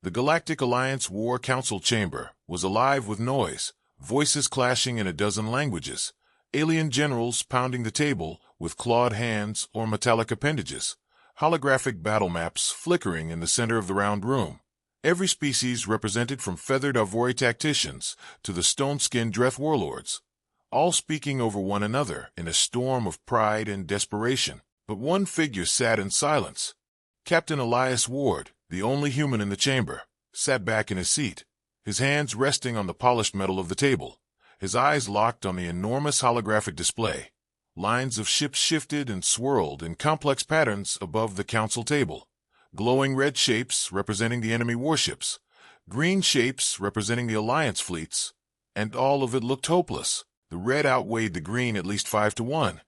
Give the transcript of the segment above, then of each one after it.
The Galactic Alliance War Council chamber was alive with noise, voices clashing in a dozen languages, alien generals pounding the table with clawed hands or metallic appendages, holographic battle maps flickering in the center of the round room. Every species represented from feathered Avory tacticians to the stone-skinned Dreth warlords, all speaking over one another in a storm of pride and desperation. But one figure sat in silence. Captain Elias Ward, the only human in the chamber, sat back in his seat, his hands resting on the polished metal of the table, his eyes locked on the enormous holographic display. Lines of ships shifted and swirled in complex patterns above the council table. Glowing red shapes representing the enemy warships, green shapes representing the Alliance fleets, and all of it looked hopeless. The red outweighed the green at least 5-1,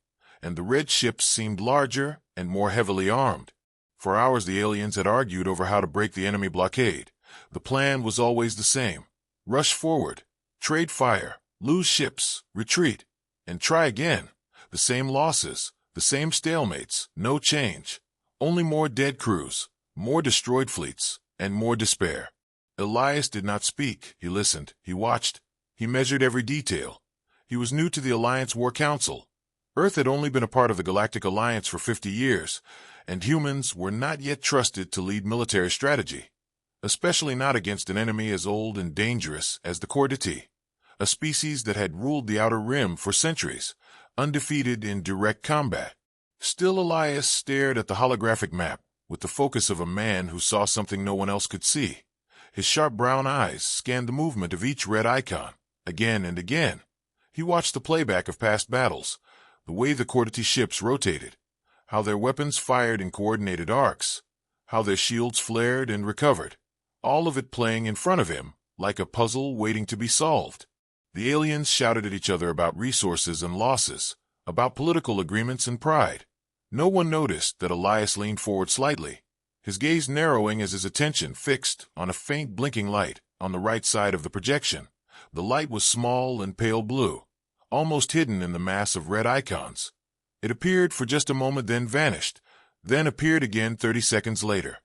and the red ships seemed larger and more heavily armed. For hours the aliens had argued over how to break the enemy blockade. The plan was always the same: rush forward, trade fire, lose ships, retreat, and try again. The same losses, the same stalemates, no change. Only more dead crews, more destroyed fleets, and more despair. Elias did not speak. He listened, he watched, he measured every detail. He was new to the Alliance War Council. Earth had only been a part of the Galactic Alliance for 50 years, and humans were not yet trusted to lead military strategy, especially not against an enemy as old and dangerous as the Cadet, a species that had ruled the Outer Rim for centuries, undefeated in direct combat. Still, Elias stared at the holographic map with the focus of a man who saw something no one else could see. His sharp brown eyes scanned the movement of each red icon, again and again. He watched the playback of past battles, the way the Cadet ships rotated, how their weapons fired in coordinated arcs, how their shields flared and recovered, all of it playing in front of him like a puzzle waiting to be solved. The aliens shouted at each other about resources and losses, about political agreements and pride. No one noticed that Elias leaned forward slightly, his gaze narrowing as his attention fixed on a faint blinking light on the right side of the projection. The light was small and pale blue, almost hidden in the mass of red icons. It appeared for just a moment, then vanished, then appeared again 30 seconds later.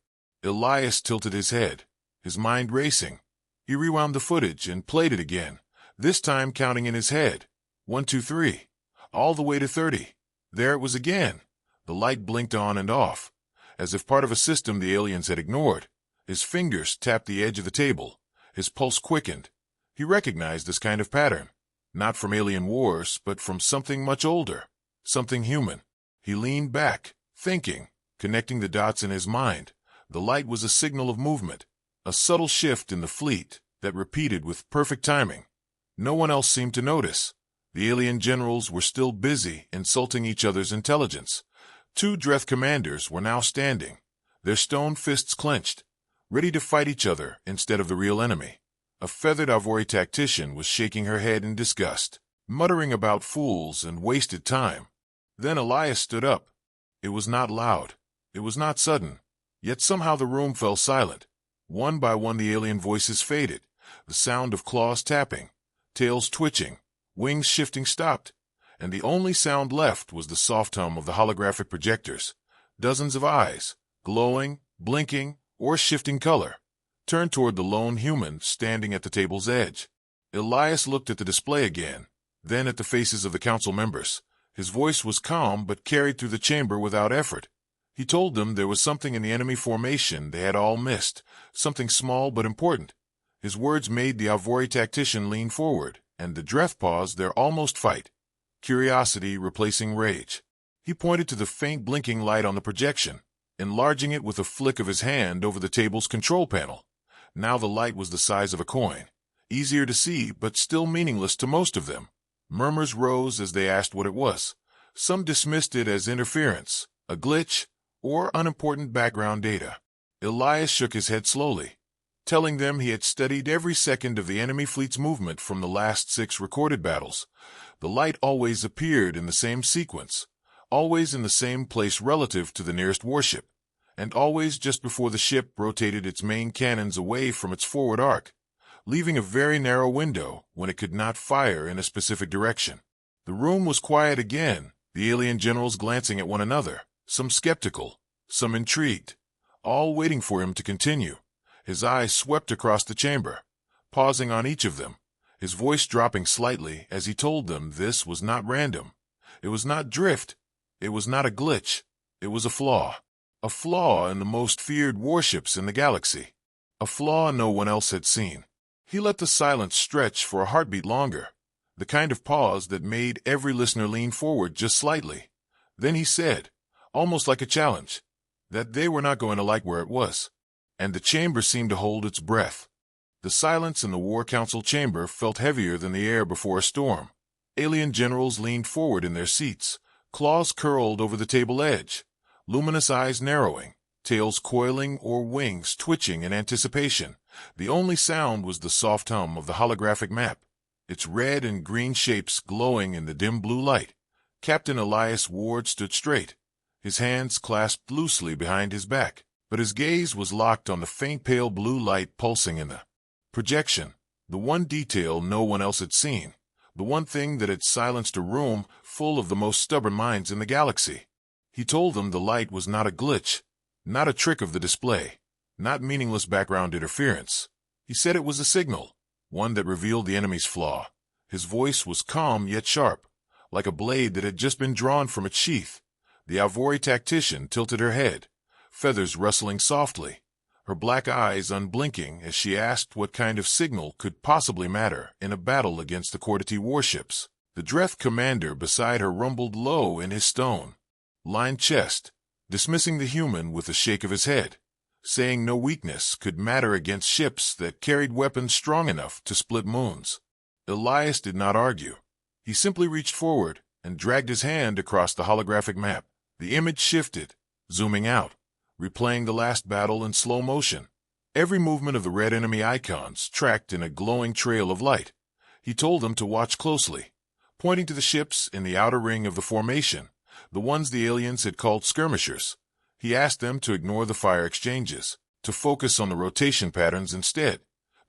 Elias tilted his head, his mind racing. He rewound the footage and played it again, this time counting in his head. 1, 2, 3, all the way to 30. There it was again. The light blinked on and off, as if part of a system the aliens had ignored. His fingers tapped the edge of the table. His pulse quickened. He recognized this kind of pattern, not from alien wars, but from something much older, something human. He leaned back, thinking, connecting the dots in his mind. The light was a signal of movement, a subtle shift in the fleet that repeated with perfect timing. No one else seemed to notice. The alien generals were still busy insulting each other's intelligence. 2 Dreth commanders were now standing, their stone fists clenched, ready to fight each other instead of the real enemy. A feathered Avory tactician was shaking her head in disgust, muttering about fools and wasted time. Then Elias stood up. It was not loud. It was not sudden. Yet somehow the room fell silent. One by one the alien voices faded. The sound of claws tapping, tails twitching, wings shifting stopped, and the only sound left was the soft hum of the holographic projectors. Dozens of eyes, glowing, blinking, or shifting color, turned toward the lone human standing at the table's edge. Elias looked at the display again, then at the faces of the council members. His voice was calm but carried through the chamber without effort. He told them there was something in the enemy formation they had all missed, something small but important. His words made the Avory tactician lean forward, and the Dreth paused their almost fight, curiosity replacing rage. He pointed to the faint blinking light on the projection, enlarging it with a flick of his hand over the table's control panel. Now the light was the size of a coin, easier to see but still meaningless to most of them. Murmurs rose as they asked what it was. Some dismissed it as interference, a glitch, or unimportant background data. Elias shook his head slowly, telling them he had studied every second of the enemy fleet's movement from the last 6 recorded battles. The light always appeared in the same sequence, always in the same place relative to the nearest warship, and always just before the ship rotated its main cannons away from its forward arc, leaving a very narrow window when it could not fire in a specific direction. The room was quiet again, the alien generals glancing at one another, some skeptical, some intrigued, all waiting for him to continue. His eyes swept across the chamber, pausing on each of them, his voice dropping slightly as he told them this was not random. It was not drift. It was not a glitch. It was a flaw. A flaw in the most feared warships in the galaxy. A flaw no one else had seen. He let the silence stretch for a heartbeat longer, the kind of pause that made every listener lean forward just slightly. Then he said, almost like a challenge, that they were not going to like where it was. And the chamber seemed to hold its breath. The silence in the War Council chamber felt heavier than the air before a storm. Alien generals leaned forward in their seats, claws curled over the table edge, luminous eyes narrowing, tails coiling or wings twitching in anticipation. The only sound was the soft hum of the holographic map, its red and green shapes glowing in the dim blue light. Captain Elias Ward stood straight, his hands clasped loosely behind his back, but his gaze was locked on the faint pale blue light pulsing in the projection, the one detail no one else had seen, the one thing that had silenced a room full of the most stubborn minds in the galaxy. He told them the light was not a glitch, not a trick of the display, not meaningless background interference. He said it was a signal, one that revealed the enemy's flaw. His voice was calm yet sharp, like a blade that had just been drawn from its sheath. The Avori tactician tilted her head, feathers rustling softly, her black eyes unblinking as she asked what kind of signal could possibly matter in a battle against the Cadet warships. The Dreth commander beside her rumbled low in his stone-lined chest, dismissing the human with a shake of his head, saying no weakness could matter against ships that carried weapons strong enough to split moons. Elias did not argue. He simply reached forward and dragged his hand across the holographic map. The image shifted, zooming out, replaying the last battle in slow motion. Every movement of the red enemy icons tracked in a glowing trail of light. He told them to watch closely, pointing to the ships in the outer ring of the formation, the ones the aliens had called skirmishers. He asked them to ignore the fire exchanges, to focus on the rotation patterns instead.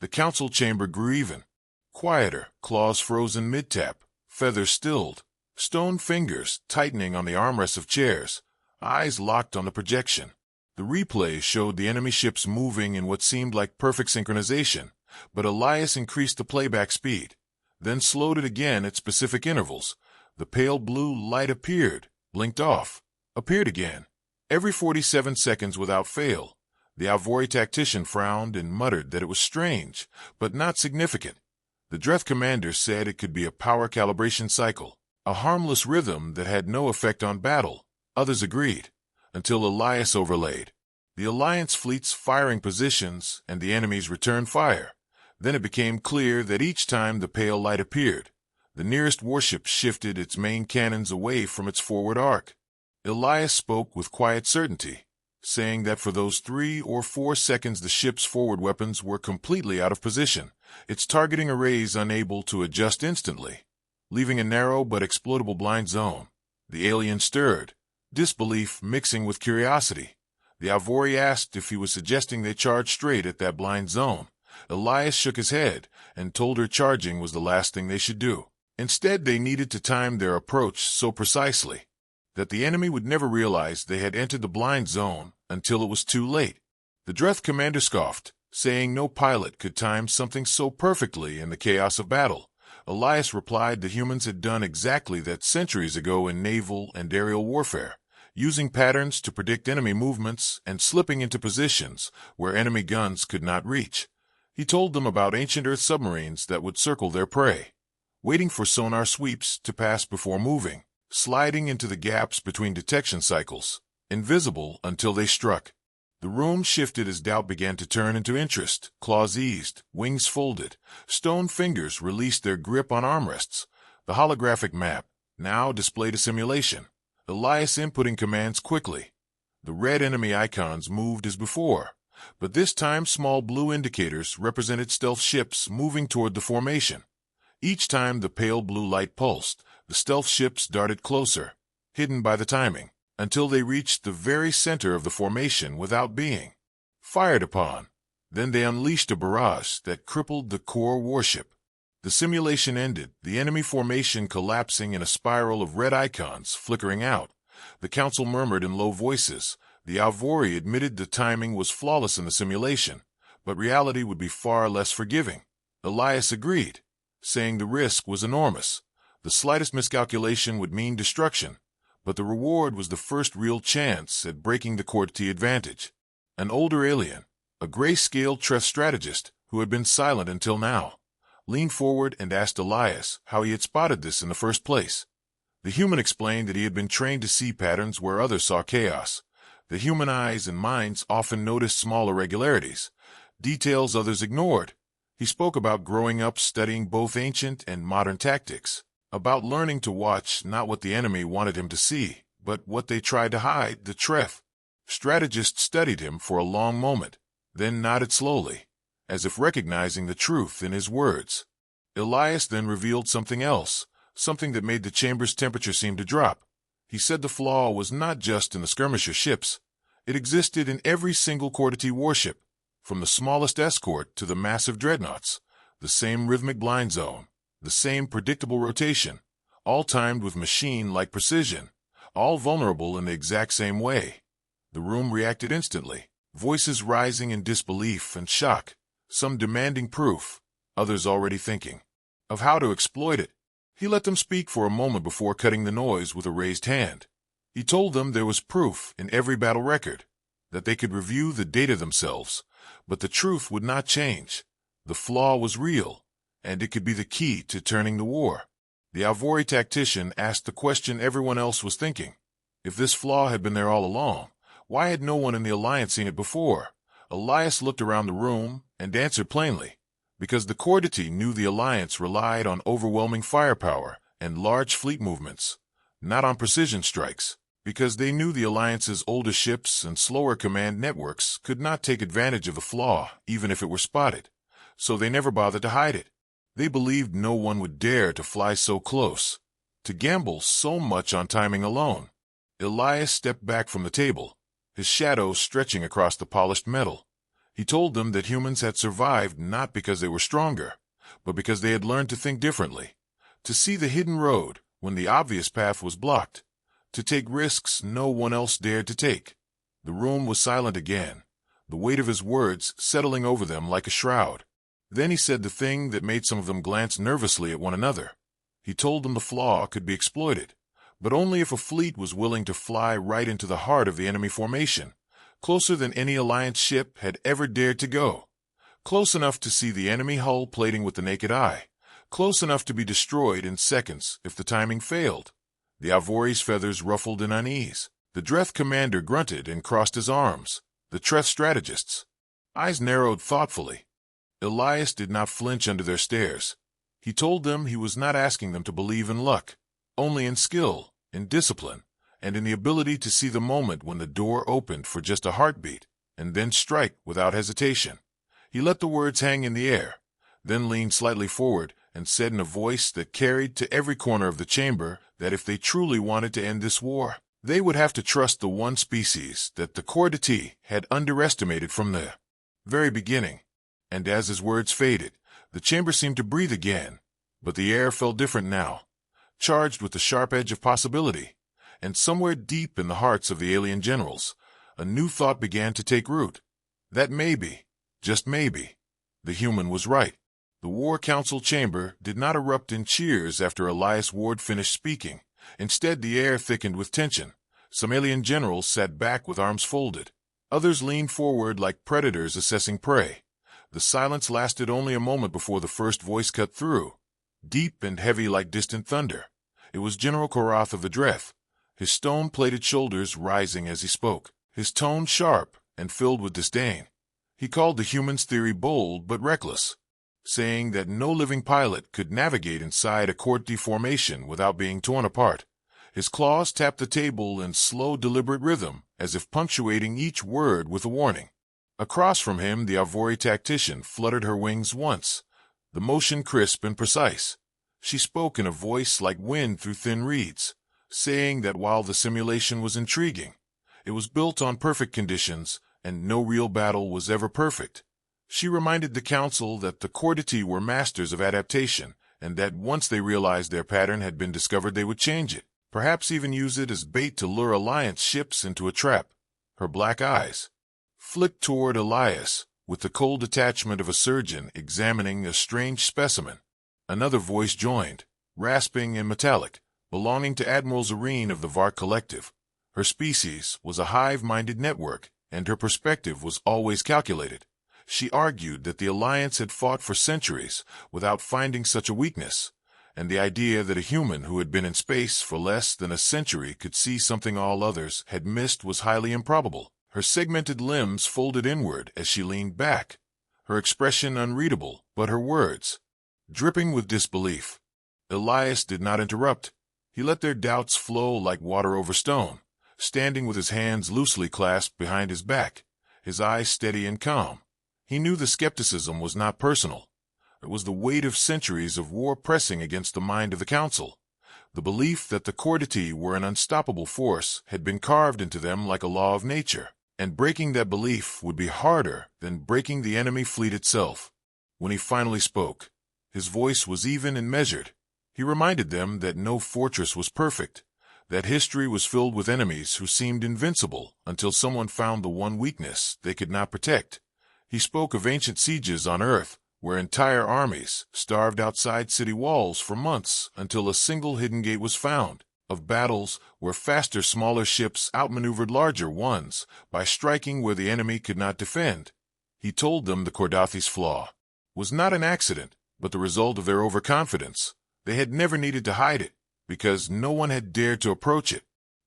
The council chamber grew even, quieter, claws frozen mid-tap, feathers stilled, stone fingers tightening on the armrests of chairs, eyes locked on the projection. The replay showed the enemy ships moving in what seemed like perfect synchronization, but Elias increased the playback speed, then slowed it again at specific intervals. The pale blue light appeared, blinked off, appeared again, every 47 seconds without fail. The Avori tactician frowned and muttered that it was strange, but not significant. The Dreth commander said it could be a power calibration cycle, a harmless rhythm that had no effect on battle. Others agreed, until Elias overlaid the Alliance fleet's firing positions and the enemy's return fire. Then it became clear that each time the pale light appeared, the nearest warship shifted its main cannons away from its forward arc. Elias spoke with quiet certainty, saying that for those 3 or 4 seconds the ship's forward weapons were completely out of position, its targeting arrays unable to adjust instantly, leaving a narrow but exploitable blind zone. The alien stirred, disbelief mixing with curiosity. The Avori asked if he was suggesting they charge straight at that blind zone. Elias shook his head and told her charging was the last thing they should do. Instead, they needed to time their approach so precisely that the enemy would never realize they had entered the blind zone until it was too late. The Dreth commander scoffed, saying no pilot could time something so perfectly in the chaos of battle. Elias replied the humans had done exactly that centuries ago in naval and aerial warfare, using patterns to predict enemy movements and slipping into positions where enemy guns could not reach. He told them about ancient Earth submarines that would circle their prey, waiting for sonar sweeps to pass before moving, sliding into the gaps between detection cycles, invisible until they struck. The room shifted as doubt began to turn into interest. Claws eased, wings folded, stone fingers released their grip on armrests. The holographic map now displayed a simulation, Elias inputting commands quickly. The red enemy icons moved as before, but this time small blue indicators represented stealth ships moving toward the formation. Each time the pale blue light pulsed, the stealth ships darted closer, hidden by the timing, until they reached the very center of the formation without being fired upon. Then they unleashed a barrage that crippled the core warship. The simulation ended, the enemy formation collapsing in a spiral of red icons flickering out. The council murmured in low voices. The Avori admitted the timing was flawless in the simulation, but reality would be far less forgiving. Elias agreed, saying the risk was enormous. The slightest miscalculation would mean destruction, but the reward was the first real chance at breaking the Corti advantage. An older alien, a gray-scaled Treth strategist who had been silent until now, leaned forward and asked Elias how he had spotted this in the first place. The human explained that he had been trained to see patterns where others saw chaos. The human eyes and minds often noticed small irregularities, details others ignored. He spoke about growing up studying both ancient and modern tactics, about learning to watch not what the enemy wanted him to see, but what they tried to hide. The Treth strategist studied him for a long moment, then nodded slowly, as if recognizing the truth in his words. Elias then revealed something else, something that made the chamber's temperature seem to drop. He said the flaw was not just in the skirmisher ships. It existed in every single Corti warship, from the smallest escort to the massive dreadnoughts. The same rhythmic blind zone, the same predictable rotation, all timed with machine-like precision, all vulnerable in the exact same way. The room reacted instantly, voices rising in disbelief and shock, some demanding proof, others already thinking of how to exploit it. He let them speak for a moment before cutting the noise with a raised hand. He told them there was proof in every battle record, that they could review the data themselves, but the truth would not change. The flaw was real, and it could be the key to turning the war. The Alvori tactician asked the question everyone else was thinking. If this flaw had been there all along, why had no one in the Alliance seen it before? Elias looked around the room and answered plainly. Because the Corti knew the Alliance relied on overwhelming firepower and large fleet movements, not on precision strikes. Because they knew the Alliance's older ships and slower command networks could not take advantage of the flaw, even if it were spotted. So they never bothered to hide it. They believed no one would dare to fly so close, to gamble so much on timing alone. Elias stepped back from the table, his shadow stretching across the polished metal. He told them that humans had survived not because they were stronger, but because they had learned to think differently, to see the hidden road when the obvious path was blocked, to take risks no one else dared to take. The room was silent again, the weight of his words settling over them like a shroud. Then he said the thing that made some of them glance nervously at one another. He told them the flaw could be exploited, but only if a fleet was willing to fly right into the heart of the enemy formation, closer than any Alliance ship had ever dared to go, close enough to see the enemy hull plating with the naked eye, close enough to be destroyed in seconds if the timing failed. The Alvori's feathers ruffled in unease. The Dreth commander grunted and crossed his arms. The Treth strategists' eyes narrowed thoughtfully. Elias did not flinch under their stares. He told them he was not asking them to believe in luck, only in skill, in discipline, and in the ability to see the moment when the door opened for just a heartbeat, and then strike without hesitation. He let the words hang in the air, then leaned slightly forward and said in a voice that carried to every corner of the chamber that if they truly wanted to end this war, they would have to trust the one species that the Corti had underestimated from the very beginning. And as his words faded, the chamber seemed to breathe again, but the air felt different now, charged with the sharp edge of possibility. And somewhere deep in the hearts of the alien generals, a new thought began to take root. That maybe, just maybe, the human was right. The War Council chamber did not erupt in cheers after Elias Ward finished speaking. Instead, the air thickened with tension. Some alien generals sat back with arms folded. Others leaned forward like predators assessing prey. The silence lasted only a moment before the first voice cut through, deep and heavy like distant thunder. It was General Korath of the Dreth, his stone-plated shoulders rising as he spoke, his tone sharp and filled with disdain. He called the human's theory bold but reckless, saying that no living pilot could navigate inside a Corti formation without being torn apart. His claws tapped the table in slow, deliberate rhythm, as if punctuating each word with a warning. Across from him, the Alvori tactician fluttered her wings once, the motion crisp and precise. She spoke in a voice like wind through thin reeds, saying that while the simulation was intriguing, it was built on perfect conditions, and no real battle was ever perfect. She reminded the council that the Corti were masters of adaptation, and that once they realized their pattern had been discovered they would change it, perhaps even use it as bait to lure Alliance ships into a trap. Her black eyes flicked toward Elias with the cold detachment of a surgeon examining a strange specimen. Another voice joined, rasping and metallic, belonging to Admiral Zareen of the Vark Collective. Her species was a hive-minded network, and her perspective was always calculated. She argued that the Alliance had fought for centuries without finding such a weakness, and the idea that a human who had been in space for less than a century could see something all others had missed was highly improbable. Her segmented limbs folded inward as she leaned back, her expression unreadable, but her words dripping with disbelief. Elias did not interrupt. He let their doubts flow like water over stone, standing with his hands loosely clasped behind his back, his eyes steady and calm. He knew the skepticism was not personal. It was the weight of centuries of war pressing against the mind of the Council. The belief that the Chordati were an unstoppable force had been carved into them like a law of nature, and breaking that belief would be harder than breaking the enemy fleet itself. When he finally spoke, his voice was even and measured. He reminded them that no fortress was perfect, that history was filled with enemies who seemed invincible until someone found the one weakness they could not protect. He spoke of ancient sieges on Earth, where entire armies starved outside city walls for months until a single hidden gate was found, of battles where faster, smaller ships outmaneuvered larger ones by striking where the enemy could not defend. He told them the Chordathi's flaw was not an accident, but the result of their overconfidence. They had never needed to hide it, because no one had dared to approach it.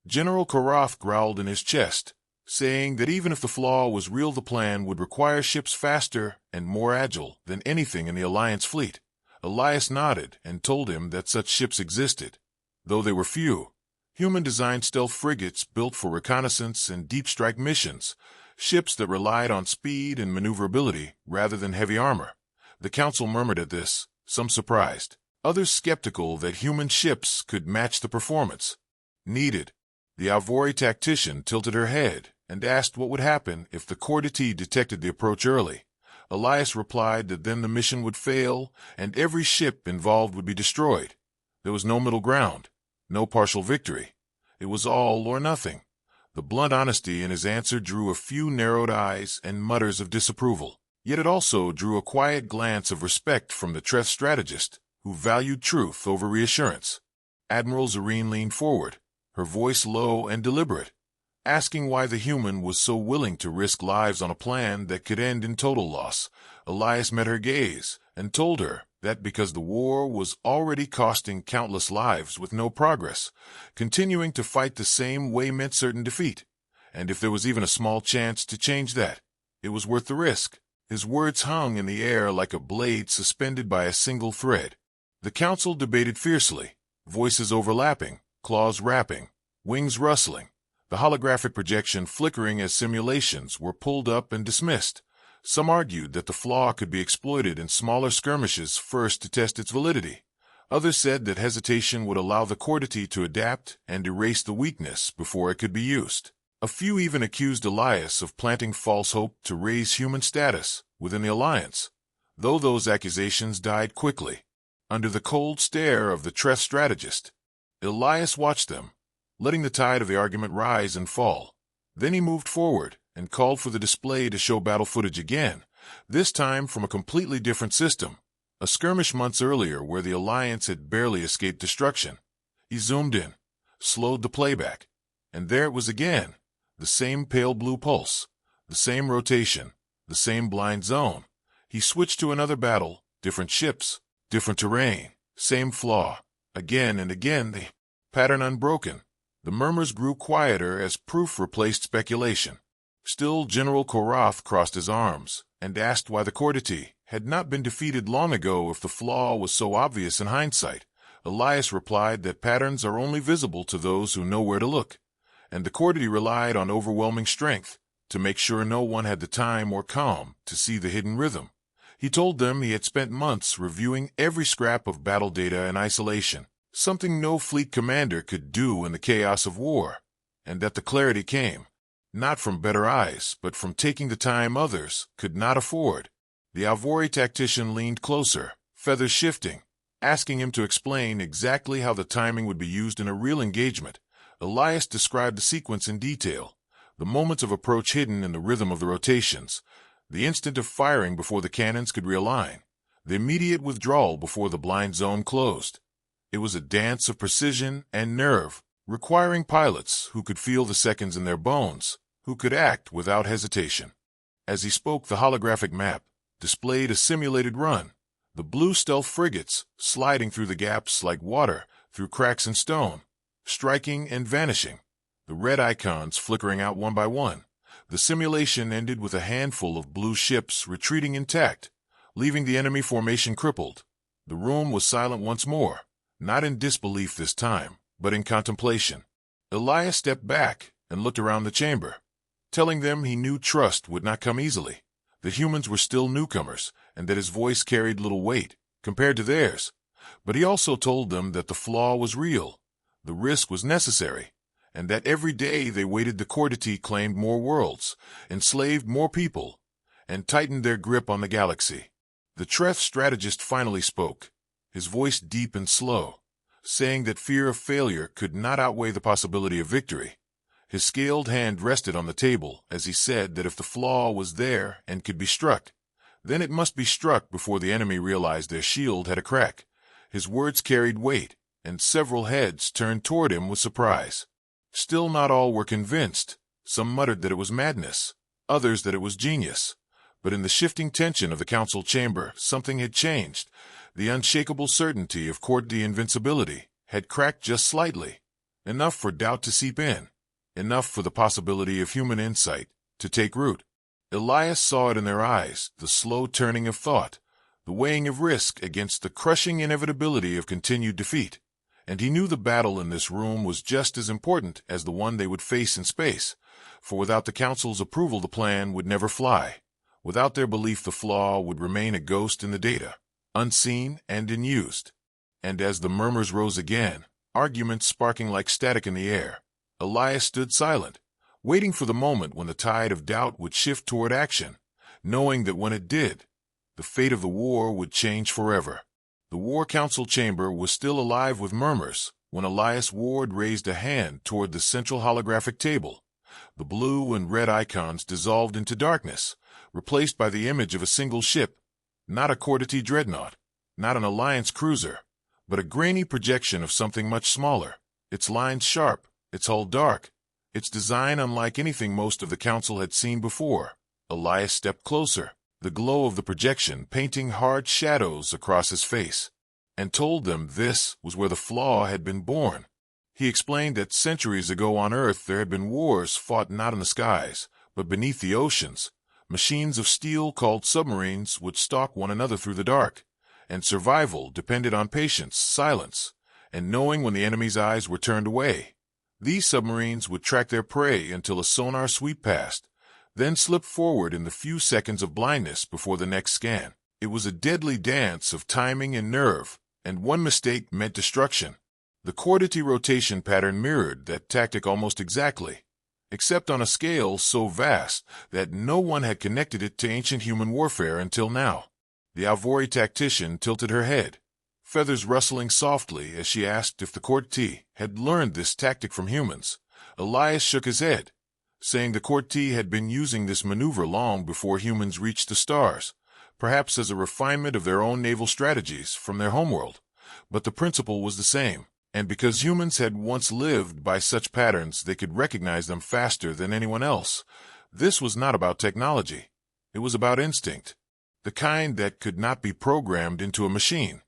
General Karath growled in his chest, saying that even if the flaw was real, the plan would require ships faster and more agile than anything in the Alliance fleet. Elias nodded and told him that such ships existed, though they were few. Human-designed stealth frigates built for reconnaissance and deep-strike missions, ships that relied on speed and maneuverability rather than heavy armor. The Council murmured at this, some surprised, others skeptical that human ships could match the performance needed. The Alvori tactician tilted her head and asked what would happen if the Chordati detected the approach early. Elias replied that then the mission would fail and every ship involved would be destroyed. There was no middle ground, no partial victory. It was all or nothing. The blunt honesty in his answer drew a few narrowed eyes and mutters of disapproval. Yet it also drew a quiet glance of respect from the Treth strategist, who valued truth over reassurance. Admiral Zareen leaned forward, her voice low and deliberate, asking why the human was so willing to risk lives on a plan that could end in total loss. Elias met her gaze and told her that because the war was already costing countless lives with no progress, continuing to fight the same way meant certain defeat, and if there was even a small chance to change that, it was worth the risk. His words hung in the air like a blade suspended by a single thread. The Council debated fiercely, voices overlapping, claws rapping, wings rustling, the holographic projection flickering as simulations were pulled up and dismissed. Some argued that the flaw could be exploited in smaller skirmishes first to test its validity. Others said that hesitation would allow the Chordati to adapt and erase the weakness before it could be used. A few even accused Elias of planting false hope to raise human status within the Alliance, though those accusations died quickly. Under the cold stare of the Treth strategist, Elias watched them, letting the tide of the argument rise and fall. Then he moved forward and called for the display to show battle footage again, this time from a completely different system, a skirmish months earlier where the Alliance had barely escaped destruction. He zoomed in, slowed the playback, and there it was again, the same pale blue pulse, the same rotation, the same blind zone. He switched to another battle, different ships, different terrain, same flaw. Again and again, the pattern unbroken. The murmurs grew quieter as proof replaced speculation. Still, General Korath crossed his arms and asked why the Chordati had not been defeated long ago if the flaw was so obvious in hindsight. Elias replied that patterns are only visible to those who know where to look, and the Chordati relied on overwhelming strength to make sure no one had the time or calm to see the hidden rhythm. He told them he had spent months reviewing every scrap of battle data in isolation, something no fleet commander could do in the chaos of war, and that the clarity came, not from better eyes, but from taking the time others could not afford. The Alvori tactician leaned closer, feathers shifting, asking him to explain exactly how the timing would be used in a real engagement. Elias described the sequence in detail, the moments of approach hidden in the rhythm of the rotations, The instant of firing before the cannons could realign. The immediate withdrawal before the blind zone closed. It was a dance of precision and nerve, requiring pilots who could feel the seconds in their bones, who could act without hesitation. As he spoke, the holographic map displayed a simulated run, the blue stealth frigates sliding through the gaps like water through cracks in stone, striking and vanishing, the red icons flickering out one by one. The simulation ended with a handful of blue ships retreating intact, leaving the enemy formation crippled. The room was silent once more, not in disbelief this time, but in contemplation. Elias stepped back and looked around the chamber, telling them he knew trust would not come easily, that humans were still newcomers, and that his voice carried little weight compared to theirs. But he also told them that the flaw was real, the risk was necessary, and that every day they waited the Cadet claimed more worlds, enslaved more people, and tightened their grip on the galaxy. The Treth strategist finally spoke, his voice deep and slow, saying that fear of failure could not outweigh the possibility of victory. His scaled hand rested on the table as he said that if the flaw was there and could be struck, then it must be struck before the enemy realized their shield had a crack. His words carried weight, and several heads turned toward him with surprise. Still not all were convinced. Some muttered that it was madness, others that it was genius. But in the shifting tension of the council chamber, something had changed. The unshakable certainty of Cadet invincibility had cracked just slightly, enough for doubt to seep in, enough for the possibility of human insight to take root. Elias saw it in their eyes, the slow turning of thought, the weighing of risk against the crushing inevitability of continued defeat. And he knew the battle in this room was just as important as the one they would face in space, for without the council's approval the plan would never fly. Without their belief the flaw would remain a ghost in the data, unseen and unused. And as the murmurs rose again, arguments sparking like static in the air, Elias stood silent, waiting for the moment when the tide of doubt would shift toward action, knowing that when it did, the fate of the war would change forever. The War Council chamber was still alive with murmurs when Elias Ward raised a hand toward the central holographic table. The blue and red icons dissolved into darkness, replaced by the image of a single ship, not a Cadet dreadnought, not an Alliance cruiser, but a grainy projection of something much smaller, its lines sharp, its hull dark, its design unlike anything most of the council had seen before. Elias stepped closer, the glow of the projection painting hard shadows across his face, and told them this was where the flaw had been born. He explained that centuries ago on Earth there had been wars fought not in the skies, but beneath the oceans. Machines of steel called submarines would stalk one another through the dark, and survival depended on patience, silence, and knowing when the enemy's eyes were turned away. These submarines would track their prey until a sonar sweep passed, then slip forward in the few seconds of blindness before the next scan. It was a deadly dance of timing and nerve, and one mistake meant destruction. The Cadet rotation pattern mirrored that tactic almost exactly, except on a scale so vast that no one had connected it to ancient human warfare until now. The Alvori tactician tilted her head, feathers rustling softly as she asked if the Cadet had learned this tactic from humans. Elias shook his head, saying the Cadet had been using this maneuver long before humans reached the stars, perhaps as a refinement of their own naval strategies from their homeworld. But the principle was the same, and because humans had once lived by such patterns they could recognize them faster than anyone else. This was not about technology. It was about instinct, the kind that could not be programmed into a machine.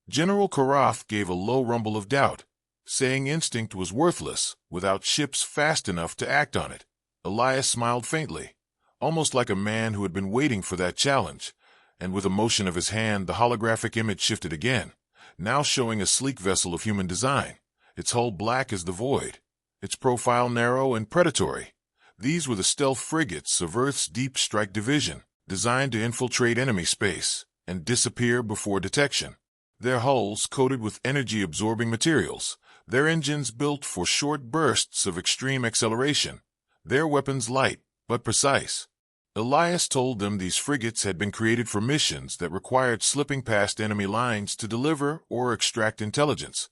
General Karath gave a low rumble of doubt, saying instinct was worthless without ships fast enough to act on it. Elias smiled faintly, almost like a man who had been waiting for that challenge, and with a motion of his hand the holographic image shifted again, now showing a sleek vessel of human design, its hull black as the void, its profile narrow and predatory. These were the stealth frigates of Earth's Deep Strike Division, designed to infiltrate enemy space and disappear before detection. Their hulls coated with energy-absorbing materials, their engines built for short bursts of extreme acceleration, their weapons light but precise. Elias told them these frigates had been created for missions that required slipping past enemy lines to deliver or extract intelligence.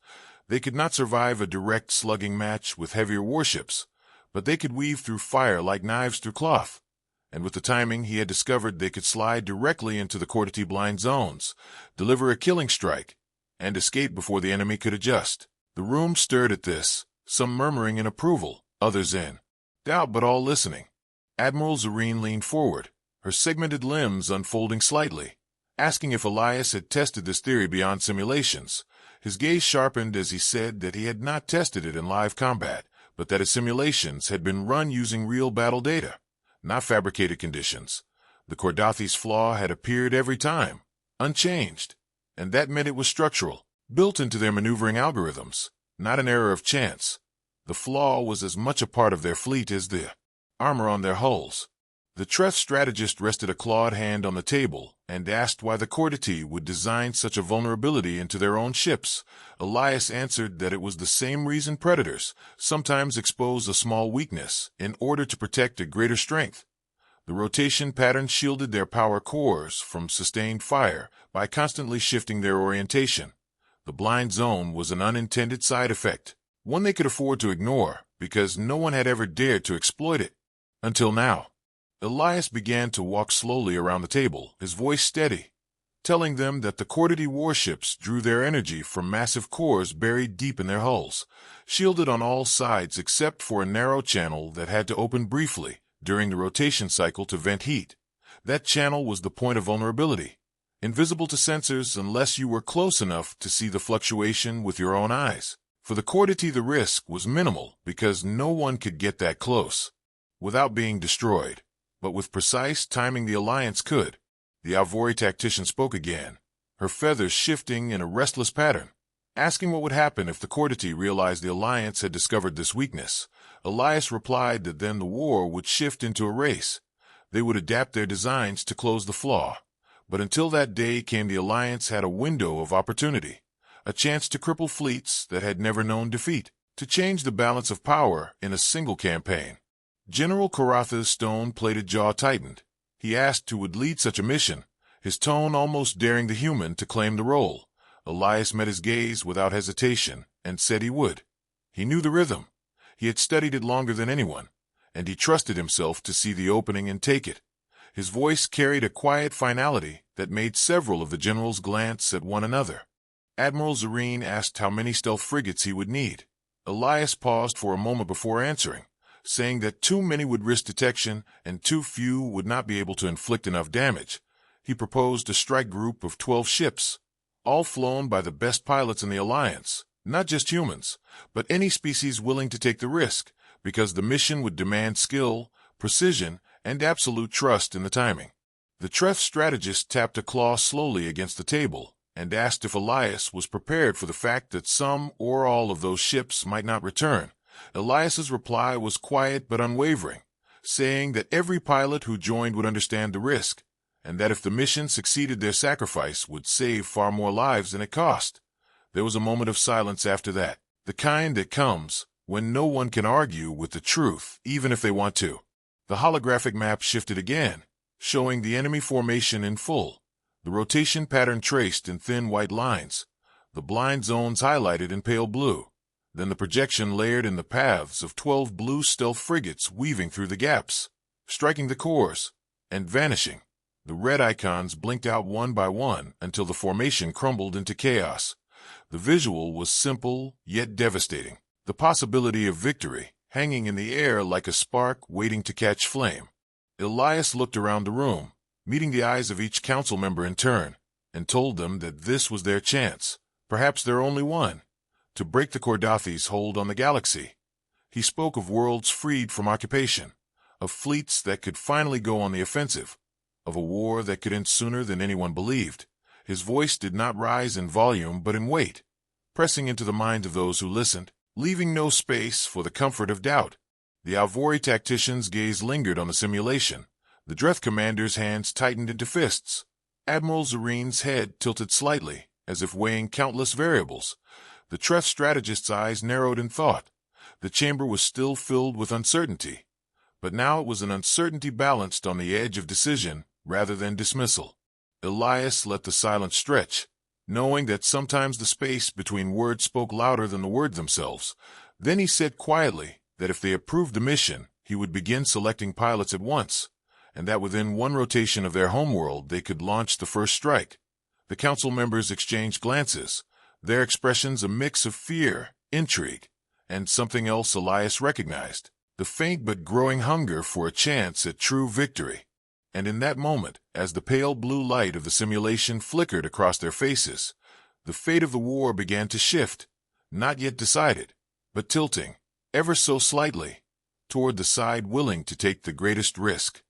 They could not survive a direct slugging match with heavier warships, but they could weave through fire like knives through cloth. and with the timing he had discovered they could slide directly into the Cortity blind zones, deliver a killing strike, and escape before the enemy could adjust. The room stirred at this, some murmuring in approval, others in doubt, but all listening. Admiral Zareen leaned forward, her segmented limbs unfolding slightly, asking if Elias had tested this theory beyond simulations. His gaze sharpened as he said that he had not tested it in live combat, but that his simulations had been run using real battle data, not fabricated conditions. The Cordathi's flaw had appeared every time, unchanged, and that meant it was structural, built into their maneuvering algorithms, not an error of chance. The flaw was as much a part of their fleet as the armor on their hulls. The Treth strategist rested a clawed hand on the table and asked why the Cortity would design such a vulnerability into their own ships. Elias answered that it was the same reason predators sometimes expose a small weakness in order to protect a greater strength. The rotation pattern shielded their power cores from sustained fire by constantly shifting their orientation. The blind zone was an unintended side effect, one they could afford to ignore because no one had ever dared to exploit it. Until now. Elias began to walk slowly around the table, his voice steady, telling them that the Cortity warships drew their energy from massive cores buried deep in their hulls, shielded on all sides except for a narrow channel that had to open briefly during the rotation cycle to vent heat. That channel was the point of vulnerability, invisible to sensors unless you were close enough to see the fluctuation with your own eyes. For the Cortity, the risk was minimal because no one could get that close without being destroyed. But with precise timing the Alliance could. The Alvori tactician spoke again, her feathers shifting in a restless pattern, asking what would happen if the Cortity realized the Alliance had discovered this weakness. Elias replied that then the war would shift into a race. They would adapt their designs to close the flaw. But until that day came, the Alliance had a window of opportunity, a chance to cripple fleets that had never known defeat, to change the balance of power in a single campaign. General Karatha's stone-plated jaw tightened. He asked who would lead such a mission, his tone almost daring the human to claim the role. Elias met his gaze without hesitation and said he would. He knew the rhythm. He had studied it longer than anyone, and he trusted himself to see the opening and take it. His voice carried a quiet finality that made several of the generals glance at one another. Admiral Zareen asked how many stealth frigates he would need. Elias paused for a moment before answering, saying that too many would risk detection and too few would not be able to inflict enough damage. He proposed a strike group of 12 ships, all flown by the best pilots in the Alliance, not just humans, but any species willing to take the risk, because the mission would demand skill, precision, and absolute trust in the timing. The Treth strategist tapped a claw slowly against the table and asked if Elias was prepared for the fact that some or all of those ships might not return. Elias's reply was quiet but unwavering, saying that every pilot who joined would understand the risk, and that if the mission succeeded, their sacrifice would save far more lives than it cost. There was a moment of silence after that, the kind that comes when no one can argue with the truth, even if they want to. The holographic map shifted again, showing the enemy formation in full, the rotation pattern traced in thin white lines, the blind zones highlighted in pale blue. Then the projection layered in the paths of 12 blue stealth frigates weaving through the gaps, striking the cores, and vanishing. The red icons blinked out one by one until the formation crumbled into chaos. The visual was simple yet devastating, the possibility of victory hanging in the air like a spark waiting to catch flame. Elias looked around the room, meeting the eyes of each council member in turn, and told them that this was their chance, perhaps their only one, to break the Cordathi's hold on the galaxy. He spoke of worlds freed from occupation, of fleets that could finally go on the offensive, of a war that could end sooner than anyone believed. His voice did not rise in volume but in weight, pressing into the minds of those who listened, leaving no space for the comfort of doubt. The Alvori tactician's gaze lingered on the simulation. The Dreth commander's hands tightened into fists. Admiral Zareen's head tilted slightly, as if weighing countless variables. The Treth strategist's eyes narrowed in thought. The chamber was still filled with uncertainty, but now it was an uncertainty balanced on the edge of decision rather than dismissal. Elias let the silence stretch, knowing that sometimes the space between words spoke louder than the words themselves. Then he said quietly that if they approved the mission, he would begin selecting pilots at once, and that within one rotation of their homeworld they could launch the first strike. The council members exchanged glances, their expressions a mix of fear, intrigue, and something else Elias recognized, the faint but growing hunger for a chance at true victory. And in that moment, as the pale blue light of the simulation flickered across their faces, the fate of the war began to shift, not yet decided, but tilting, ever so slightly, toward the side willing to take the greatest risk.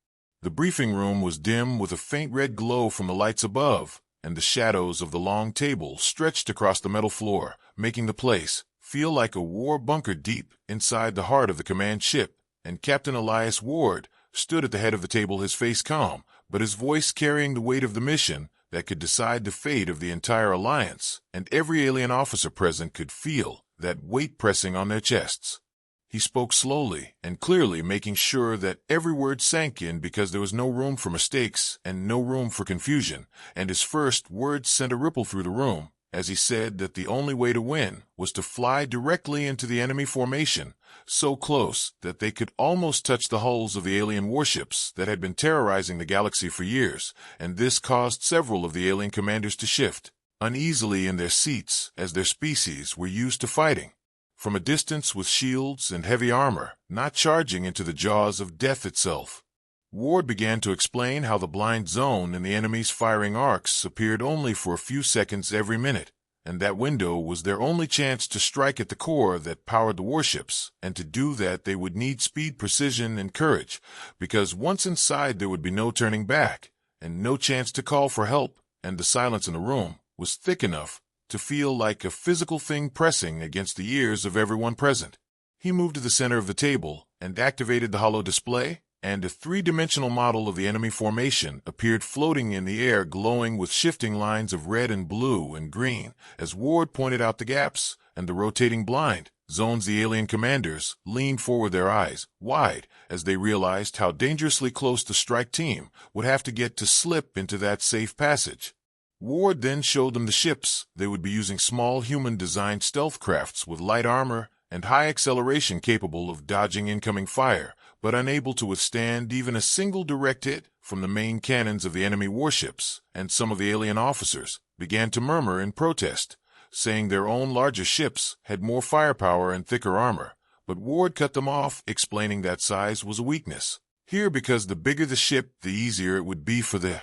The briefing room was dim with a faint red glow from the lights above, and the shadows of the long table stretched across the metal floor, making the place feel like a war bunker deep inside the heart of the command ship. And Captain Elias Ward stood at the head of the table, his face calm, but his voice carrying the weight of the mission that could decide the fate of the entire alliance, and every alien officer present could feel that weight pressing on their chests. He spoke slowly and clearly, making sure that every word sank in because there was no room for mistakes and no room for confusion, and his first words sent a ripple through the room as he said that the only way to win was to fly directly into the enemy formation, so close that they could almost touch the hulls of the alien warships that had been terrorizing the galaxy for years, and this caused several of the alien commanders to shift uneasily in their seats as their species were used to fighting from a distance with shields and heavy armor, not charging into the jaws of death itself. Ward began to explain how the blind zone in the enemy's firing arcs appeared only for a few seconds every minute, and that window was their only chance to strike at the core that powered the warships, and to do that they would need speed, precision, and courage, because once inside there would be no turning back, and no chance to call for help, and the silence in the room was thick enough to feel like a physical thing pressing against the ears of everyone present. He moved to the center of the table and activated the holo display, and a three-dimensional model of the enemy formation appeared floating in the air, glowing with shifting lines of red and blue and green, as Ward pointed out the gaps and the rotating blind zones. The alien commanders leaned forward, their eyes wide, as they realized how dangerously close the strike team would have to get to slip into that safe passage. Ward then showed them the ships they would be using, small human-designed stealth crafts with light armor and high acceleration capable of dodging incoming fire, but unable to withstand even a single direct hit from the main cannons of the enemy warships, and some of the alien officers began to murmur in protest, saying their own larger ships had more firepower and thicker armor, but Ward cut them off, explaining that size was a weakness here because the bigger the ship, the easier it would be for the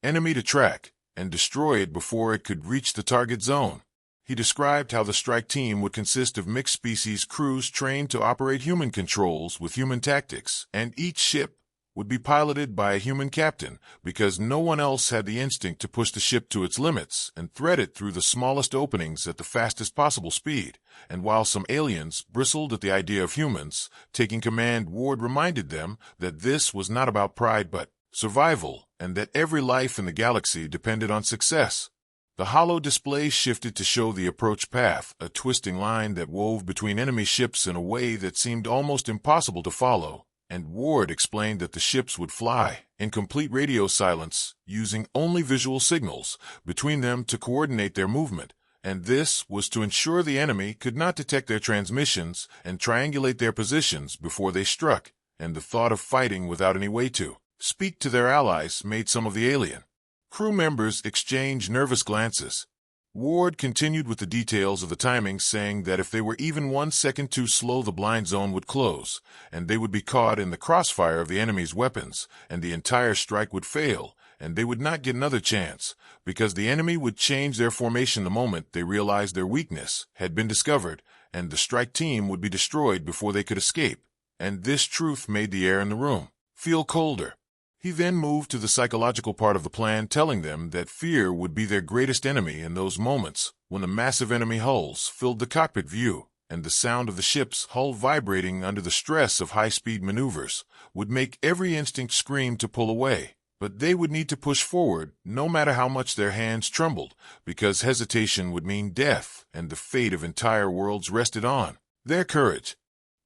enemy to track and destroy it before it could reach the target zone. He described how the strike team would consist of mixed-species crews trained to operate human controls with human tactics, and each ship would be piloted by a human captain because no one else had the instinct to push the ship to its limits and thread it through the smallest openings at the fastest possible speed. And while some aliens bristled at the idea of humans taking command, Ward reminded them that this was not about pride but survival, and that every life in the galaxy depended on success. The holo display shifted to show the approach path, a twisting line that wove between enemy ships in a way that seemed almost impossible to follow, and Ward explained that the ships would fly in complete radio silence, using only visual signals between them to coordinate their movement, and this was to ensure the enemy could not detect their transmissions and triangulate their positions before they struck, and the thought of fighting without any way to speak to their allies made some of the alien crew members exchange nervous glances. Ward continued with the details of the timing, saying that if they were even 1 second too slow, the blind zone would close, and they would be caught in the crossfire of the enemy's weapons, and the entire strike would fail, and they would not get another chance, because the enemy would change their formation the moment they realized their weakness had been discovered, and the strike team would be destroyed before they could escape. And this truth made the air in the room feel colder. He then moved to the psychological part of the plan, telling them that fear would be their greatest enemy in those moments when the massive enemy hulls filled the cockpit view, and the sound of the ship's hull vibrating under the stress of high-speed maneuvers would make every instinct scream to pull away. But they would need to push forward no matter how much their hands trembled, because hesitation would mean death, and the fate of entire worlds rested on their courage.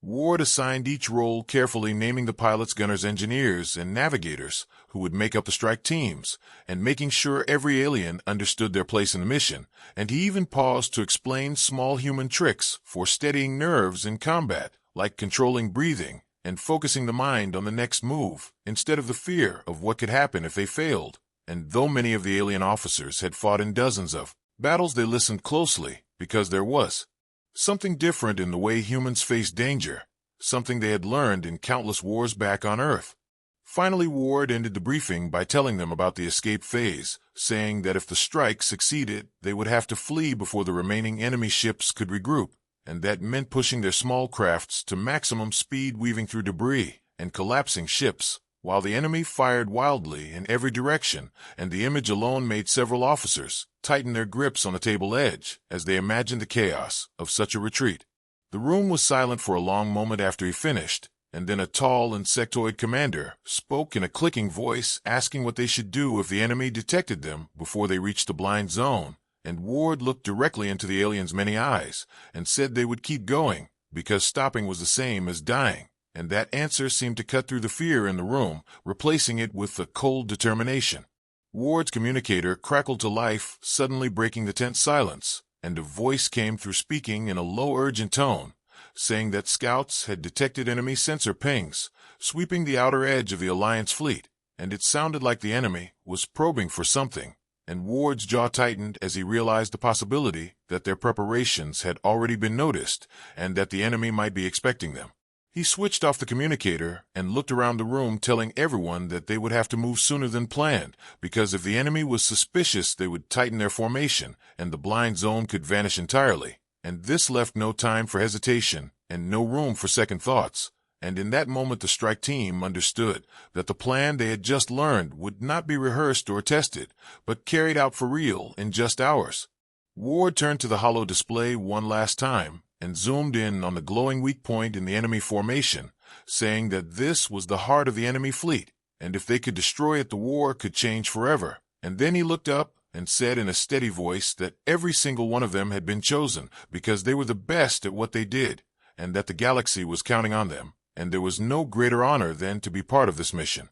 Ward assigned each role carefully, naming the pilots, gunners, engineers, and navigators who would make up the strike teams, and making sure every alien understood their place in the mission, and he even paused to explain small human tricks for steadying nerves in combat, like controlling breathing and focusing the mind on the next move, instead of the fear of what could happen if they failed. And though many of the alien officers had fought in dozens of battles, they listened closely, because there was something different in the way humans face danger, something they had learned in countless wars back on Earth. Finally, Ward ended the briefing by telling them about the escape phase, saying that if the strike succeeded, they would have to flee before the remaining enemy ships could regroup, and that meant pushing their small crafts to maximum speed, weaving through debris and collapsing ships, while the enemy fired wildly in every direction, and the image alone made several officers tighten their grips on the table edge as they imagined the chaos of such a retreat. The room was silent for a long moment after he finished, and then a tall insectoid commander spoke in a clicking voice, asking what they should do if the enemy detected them before they reached the blind zone, and Ward looked directly into the aliens' many eyes and said they would keep going, because stopping was the same as dying, and that answer seemed to cut through the fear in the room, replacing it with a cold determination. Ward's communicator crackled to life, suddenly breaking the tense silence, and a voice came through, speaking in a low, urgent tone, saying that scouts had detected enemy sensor pings sweeping the outer edge of the Alliance fleet, and it sounded like the enemy was probing for something, and Ward's jaw tightened as he realized the possibility that their preparations had already been noticed and that the enemy might be expecting them. He switched off the communicator and looked around the room, telling everyone that they would have to move sooner than planned, because if the enemy was suspicious, they would tighten their formation and the blind zone could vanish entirely. And this left no time for hesitation and no room for second thoughts. And in that moment, the strike team understood that the plan they had just learned would not be rehearsed or tested, but carried out for real in just hours. Ward turned to the holo display one last time and zoomed in on the glowing weak point in the enemy formation, saying that this was the heart of the enemy fleet, and if they could destroy it, the war could change forever. And then he looked up and said in a steady voice that every single one of them had been chosen because they were the best at what they did, and that the galaxy was counting on them, and there was no greater honor than to be part of this mission.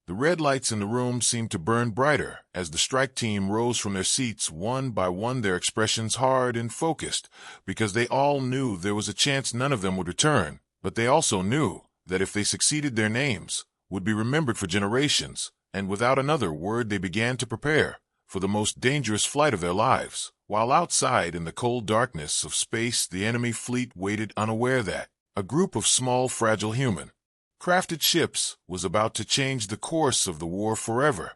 The red lights in the room seemed to burn brighter as the strike team rose from their seats one by one, their expressions hard and focused, because they all knew there was a chance none of them would return, but they also knew that if they succeeded, their names would be remembered for generations, and without another word they began to prepare for the most dangerous flight of their lives, while outside in the cold darkness of space the enemy fleet waited, unaware that a group of small, fragile human-crafted ships was about to change the course of the war forever.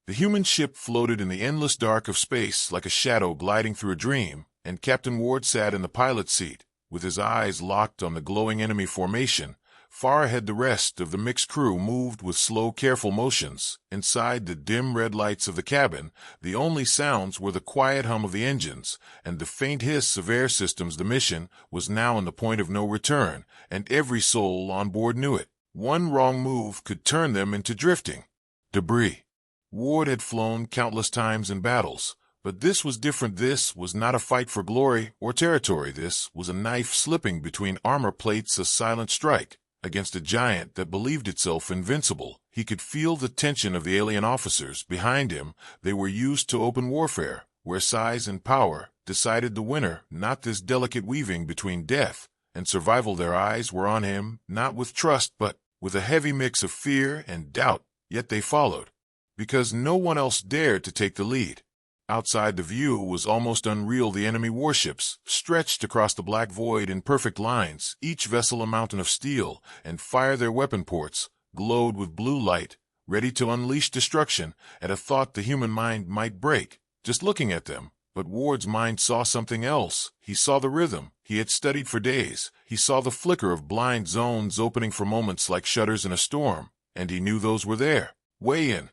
The human ship floated in the endless dark of space like a shadow gliding through a dream, and Captain Ward sat in the pilot's seat, with his eyes locked on the glowing enemy formation. Far ahead, the rest of the mixed crew moved with slow, careful motions. Inside the dim red lights of the cabin, the only sounds were the quiet hum of the engines and the faint hiss of air systems. The mission was now on the point of no return, and every soul on board knew it. One wrong move could turn them into drifting debris. Ward had flown countless times in battles, but this was different. This was not a fight for glory or territory. This was a knife slipping between armor plates, a silent strike against a giant that believed itself invincible. He could feel the tension of the alien officers behind him. They were used to open warfare, where size and power decided the winner, not this delicate weaving between death and survival. Their eyes were on him, not with trust, but with a heavy mix of fear and doubt. Yet they followed, because no one else dared to take the lead. Outside, the view was almost unreal. The enemy warships stretched across the black void in perfect lines, each vessel a mountain of steel, and their weapon ports glowed with blue light, ready to unleash destruction at a thought the human mind might break, just looking at them. But Ward's mind saw something else. He saw the rhythm he had studied for days. He saw the flicker of blind zones opening for moments like shutters in a storm, and he knew those were there, way in.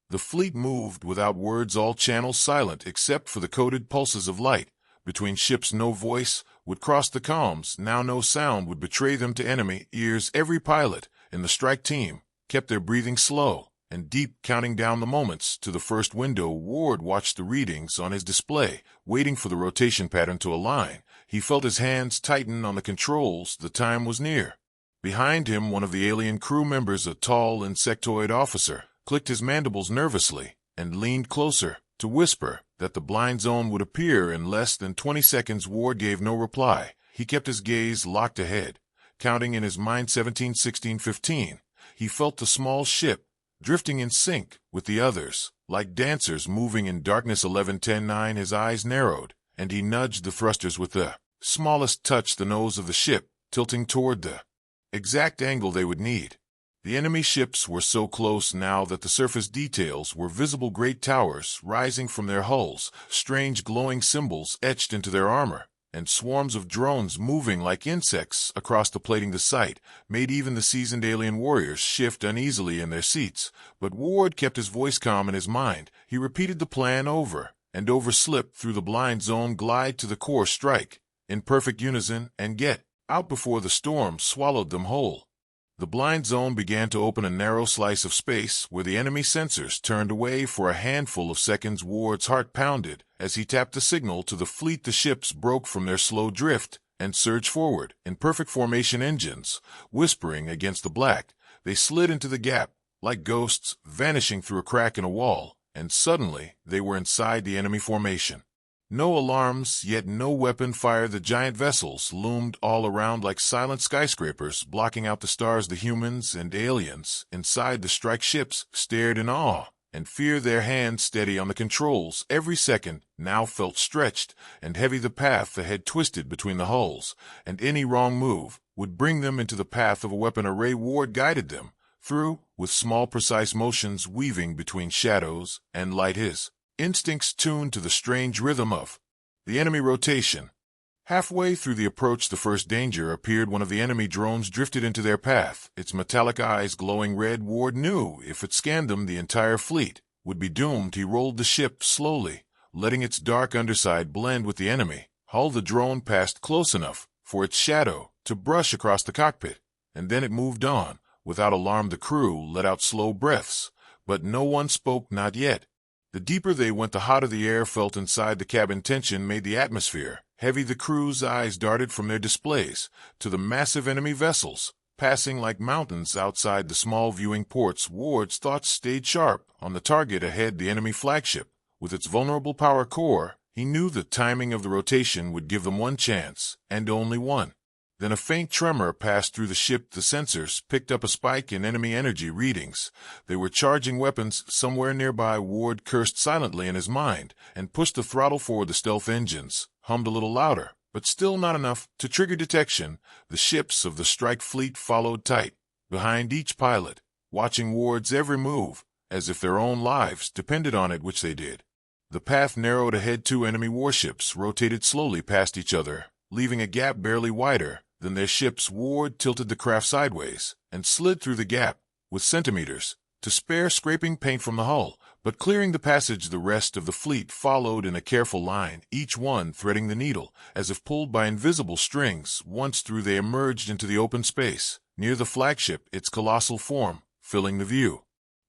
The fleet moved without words, all channels silent except for the coded pulses of light between ships. No voice would cross the comms. Now no sound would betray them to enemy ears. Every pilot in the strike team kept their breathing slow and deep, counting down the moments to the first window. Ward watched the readings on his display, waiting for the rotation pattern to align. He felt his hands tighten on the controls. The time was near. Behind him, one of the alien crew members, a tall insectoid officer, clicked his mandibles nervously and leaned closer to whisper that the blind zone would appear in less than 20 seconds. Ward gave no reply. He kept his gaze locked ahead, counting in his mind 17, 16, 15. He felt the small ship, drifting in sync with the others, like dancers moving in darkness. 11, 10, 9. His eyes narrowed, and he nudged the thrusters with the smallest touch, the nose of the ship tilting toward the exact angle they would need. The enemy ships were so close now that the surface details were visible, great towers rising from their hulls, strange glowing symbols etched into their armor, and swarms of drones moving like insects across the plating. The sight made even the seasoned alien warriors shift uneasily in their seats, but Ward kept his voice calm in his mind. He repeated the plan over and over: slip through the blind zone, glide to the core, strike in perfect unison, and get out before the storm swallowed them whole. The blind zone began to open, a narrow slice of space where the enemy sensors turned away for a handful of seconds. Ward's heart pounded as he tapped the signal to the fleet. The ships broke from their slow drift and surged forward in perfect formation, engines whispering against the black. They slid into the gap like ghosts, vanishing through a crack in a wall, and suddenly they were inside the enemy formation. No alarms, yet no weapon fire. The giant vessels loomed all around like silent skyscrapers, blocking out the stars. The humans and aliens inside the strike ships stared in awe and fear, their hands steady on the controls. Every second now felt stretched and heavy. The path ahead twisted between the hulls, and any wrong move would bring them into the path of a weapon array. Ward guided them through with small precise motions, weaving between shadows and light, his instincts tuned to the strange rhythm of the enemy rotation. Halfway through the approach, the first danger appeared. One of the enemy drones drifted into their path, its metallic eyes glowing red. Ward knew if it scanned them, the entire fleet would be doomed. He rolled the ship slowly, letting its dark underside blend with the enemy hull. The drone passed close enough for its shadow to brush across the cockpit, and then it moved on. Without alarm, the crew let out slow breaths, but no one spoke, not yet. The deeper they went, the hotter the air felt inside the cabin. Tension made the atmosphere heavy. The crew's eyes darted from their displays to the massive enemy vessels, passing like mountains outside the small viewing ports. Ward's thoughts stayed sharp on the target ahead, the enemy flagship. With its vulnerable power core, he knew the timing of the rotation would give them one chance, and only one. Then a faint tremor passed through the ship. The sensors picked up a spike in enemy energy readings. They were charging weapons somewhere nearby. Ward cursed silently in his mind and pushed the throttle forward. The stealth engines hummed a little louder, but still not enough to trigger detection. The ships of the strike fleet followed tight behind each pilot, watching Ward's every move as if their own lives depended on it, which they did. The path narrowed ahead. Two enemy warships rotated slowly past each other, leaving a gap barely wider than their ships. Ward tilted the craft sideways and slid through the gap with centimeters to spare, scraping paint from the hull, but clearing the passage. The rest of the fleet followed in a careful line, each one threading the needle as if pulled by invisible strings. Once through, they emerged into the open space near the flagship, its colossal form filling the view.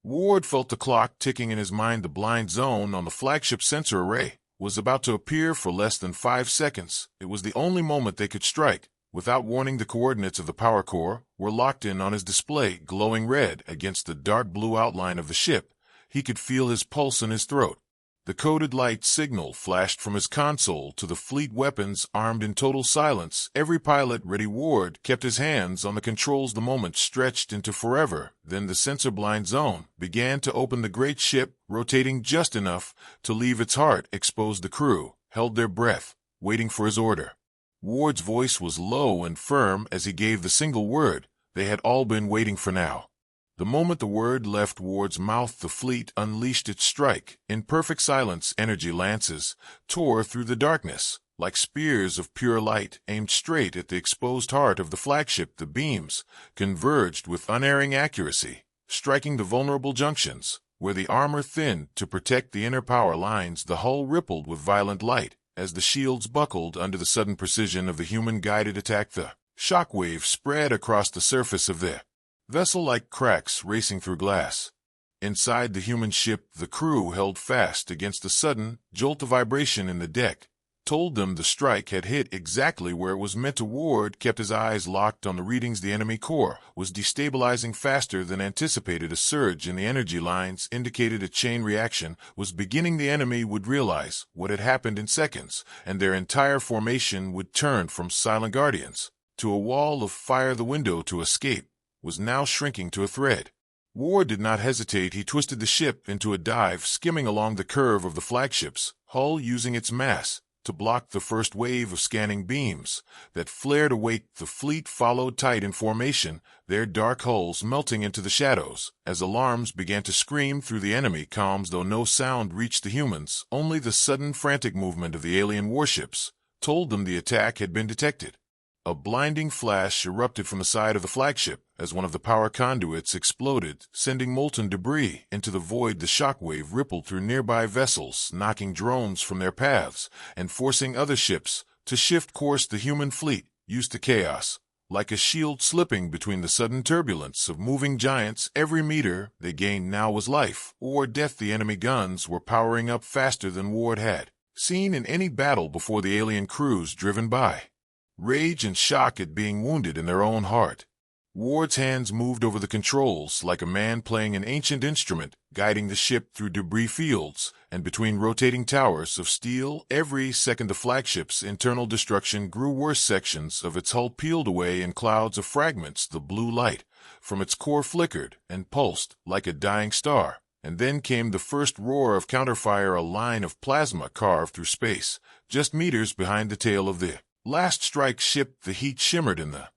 Ward felt the clock ticking in his mind. The blind zone on the flagship sensor array was about to appear for less than 5 seconds. It was the only moment they could strike. Without warning, the coordinates of the power core were locked in on his display, glowing red against the dark blue outline of the ship. He could feel his pulse in his throat. The coded light signal flashed from his console to the fleet weapons armed. In total silence, every pilot ready. Ward kept his hands on the controls. The moment stretched into forever. Then the sensor blind zone began to open. The great ship, rotating just enough to leave its heart exposed. The crew held their breath, waiting for his order. Ward's voice was low and firm as he gave the single word they had all been waiting for now. The moment the word left Ward's mouth, the fleet unleashed its strike. In perfect silence, energy lances tore through the darkness like spears of pure light, aimed straight at the exposed heart of the flagship. The beams converged with unerring accuracy, striking the vulnerable junctions where the armor thinned to protect the inner power lines. The hull rippled with violent light as the shields buckled under the sudden precision of the human-guided attack. The shockwave spread across the surface of the vessel like cracks racing through glass. Inside the human ship, the crew held fast against the sudden jolt. Of vibration in the deck told them the strike had hit exactly where it was meant to. Ward kept his eyes locked on the readings. The enemy core was destabilizing faster than anticipated. A surge in the energy lines indicated a chain reaction was beginning. The enemy would realize what had happened in seconds, and their entire formation would turn from silent guardians to a wall of fire. The window to escape was now shrinking to a thread. Ward did not hesitate. He twisted the ship into a dive, skimming along the curve of the flagship's hull, using its mass to block the first wave of scanning beams that flared awake. The fleet followed tight in formation, their dark hulls melting into the shadows as alarms began to scream through the enemy comms. Though no sound reached the humans, only the sudden frantic movement of the alien warships told them the attack had been detected. A blinding flash erupted from the side of the flagship as one of the power conduits exploded, sending molten debris into the void. The shockwave rippled through nearby vessels, knocking drones from their paths and forcing other ships to shift course. The human fleet, used to chaos, like a shield slipping between the sudden turbulence of moving giants. Every meter they gained now was life or death. The enemy guns were powering up faster than Ward had seen in any battle before. The alien crews driven by rage and shock at being wounded in their own heart. Ward's hands moved over the controls like a man playing an ancient instrument, guiding the ship through debris fields and between rotating towers of steel. Every second the flagship's internal destruction grew worse. Sections of its hull peeled away in clouds of fragments. The blue light from its core flickered and pulsed like a dying star. And then came the first roar of counterfire. A line of plasma carved through space, just meters behind the tail of the last strike ship. The heat shimmered in the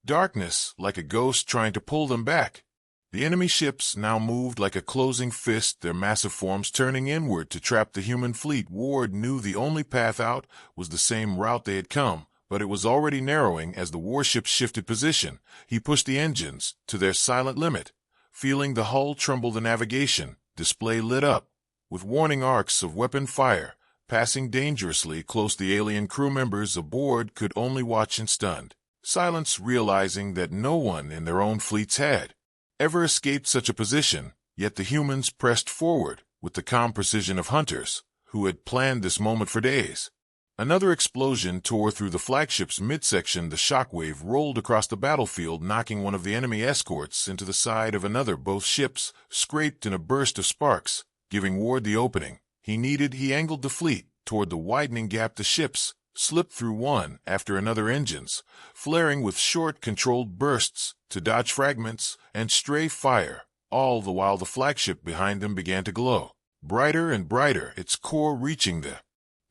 darkness like a ghost trying to pull them back. The enemy ships now moved like a closing fist, their massive forms turning inward to trap the human fleet. Ward knew the only path out was the same route they had come, but it was already narrowing as the warships shifted position. He pushed the engines to their silent limit, feeling the hull tremble. The navigation display lit up with warning arcs of weapon fire, passing dangerously close. The alien crew members aboard could only watch in stunned silence, realizing that no one in their own fleets had ever escaped such a position. Yet the humans pressed forward with the calm precision of hunters who had planned this moment for days. Another explosion tore through the flagship's midsection. The shockwave rolled across the battlefield, knocking one of the enemy escorts into the side of another. Both ships scraped in a burst of sparks, giving Ward the opening he needed. He angled the fleet toward the widening gap. The ships slipped through one after another, engines flaring with short, controlled bursts to dodge fragments and stray fire, all the while the flagship behind them began to glow brighter and brighter, its core reaching the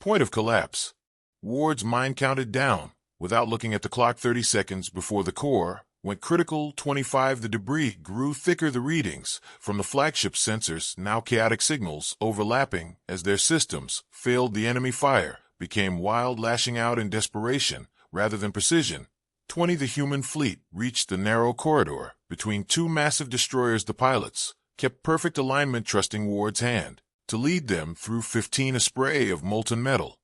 point of collapse. Ward's mind counted down without looking at the clock. 30 seconds before the core went critical. 25. The debris grew thicker. The readings from the flagship's sensors, now chaotic signals overlapping as their systems failed. The enemy fire became wild, lashing out in desperation rather than precision. 20. The human fleet reached the narrow corridor between two massive destroyers. The pilots kept perfect alignment, trusting Ward's hand to lead them through. 15. A spray of molten metal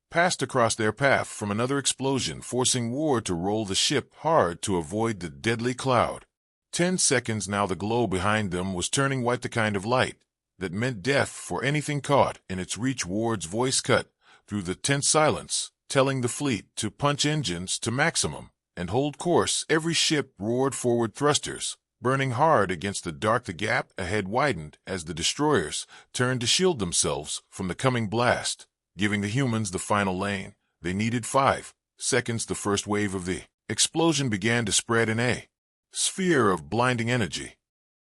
passed across their path from another explosion, forcing Ward to roll the ship hard to avoid the deadly cloud. 10 seconds now. The glow behind them was turning white, the kind of light that meant death for anything caught in its reach. Ward's voice cut through the tense silence, telling the fleet to punch engines to maximum and hold course. Every ship roared forward, thrusters burning hard against the dark. The gap ahead widened as the destroyers turned to shield themselves from the coming blast, giving the humans the final lane they needed. 5 seconds. The first wave of the explosion began to spread in a sphere of blinding energy.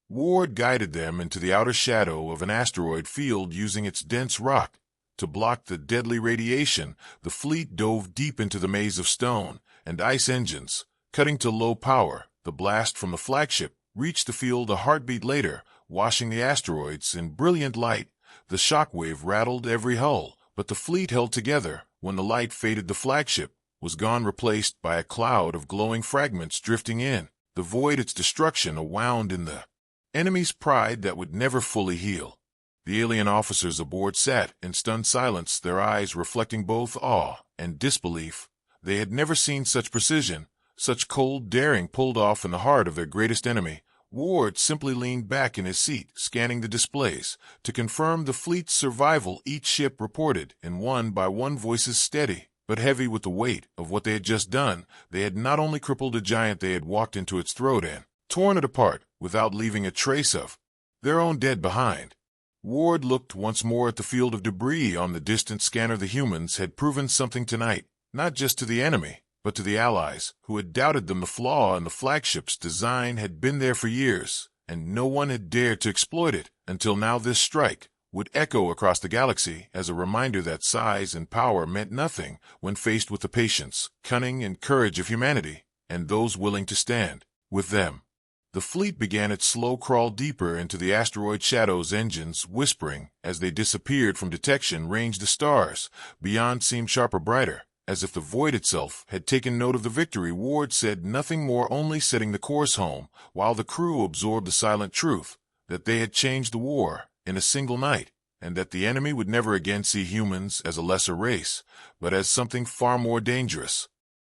Ward guided them into the outer shadow of an asteroid field, using its dense rock to block the deadly radiation. The fleet dove deep into the maze of stone and ice engines, cutting to low power. The blast from the flagship reached the field a heartbeat later, washing the asteroids in brilliant light. The shockwave rattled every hull, but the fleet held together. When the light faded, the flagship was gone, replaced by a cloud of glowing fragments drifting in the void. Its destruction a wound in the enemy's pride that would never fully heal. The alien officers aboard sat in stunned silence, their eyes reflecting both awe and disbelief. They had never seen such precision, such cold daring pulled off in the heart of their greatest enemy. Ward simply leaned back in his seat, scanning the displays to confirm the fleet's survival. Each ship reported in one by one, voices steady but heavy with the weight of what they had just done. They had not only crippled a giant, they had walked into its throat and torn it apart without leaving a trace of their own dead behind. Ward looked once more at the field of debris on the distant scanner. The humans had proven something tonight, not just to the enemy, But to the Allies, who had doubted them, the flaw in the flagship's design had been there for years, and no one had dared to exploit it until now. This strike would echo across the galaxy as a reminder that size and power meant nothing when faced with the patience, cunning, and courage of humanity, and those willing to stand with them. The fleet began its slow crawl deeper into the asteroid shadows, engines whispering as they disappeared from detection range. The stars beyond seemed sharper, brighter, as if the void itself had taken note of the victory. Ward said nothing more, only setting the course home, while the crew absorbed the silent truth that they had changed the war in a single night, and that the enemy would never again see humans as a lesser race, but as something far more dangerous,